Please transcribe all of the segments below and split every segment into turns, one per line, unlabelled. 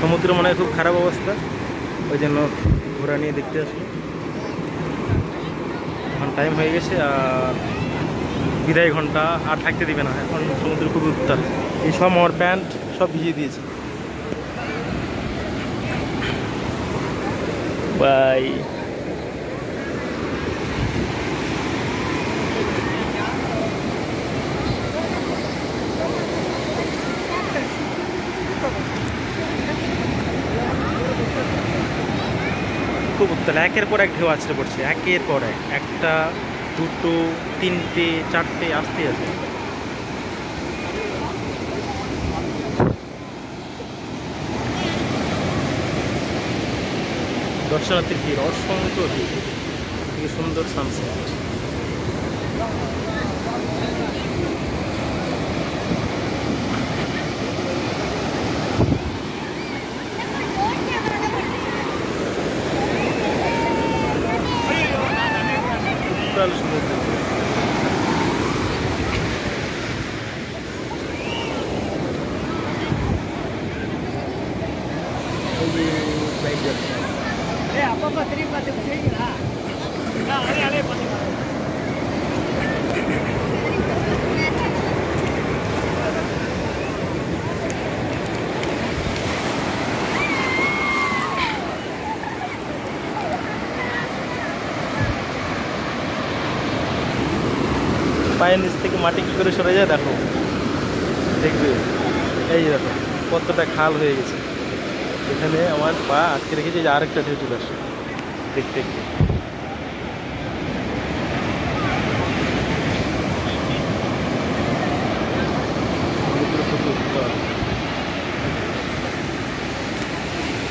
সমুদ্র মনে হয় খুব খারাপ অবস্থা, ওই জন্য ঘোরা নিয়ে দেখতে আসি। এখন টাইম হয়ে গেছে আর বিদায় ঘন্টা আর থাকতে দিবে না, এখন সমুদ্র খুব উত্তাল। এই সব আমার প্যান্ট সব ভিজিয়ে দিয়েছে। বাই। খুব উত্তাল, একের পর এক ঢেউ আছড়ে পড়ছে, একের পর এক, একটা দুটো তিনটে চারটে আসতে আছে। দর্শনার্থীর ভিড়, অসংখ্য ভিড়, কি সুন্দর সানসেট। সমুদ্র পায়ের নিচ থেকে মাটি কী করে সরে যায় দেখো, দেখবে। এই যে দেখো কতটা খাল হয়ে গেছে, এখানে আমার পা আটকে রেখেছে, যে আরেকটা ঢেউ চলে আসে দেখতে দেখতে।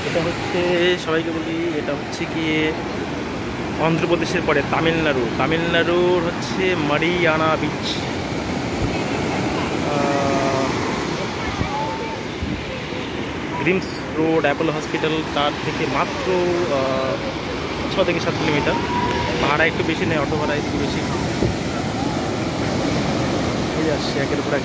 এটা হচ্ছে, সবাইকে বলি, এটা হচ্ছে গিয়ে অন্ধ্রপ্রদেশের পরে তামিলনাড়ু। তামিলনাড়ুর হচ্ছে Mariana beach. Greams road Apollo hospital তার থেকে মাত্র 6 থেকে 7 কিলোমিটার। ভাড়া একটু বেশি নেয়, অটো ভাড়া একটু বেশি। এই আসছে একের উপর এক।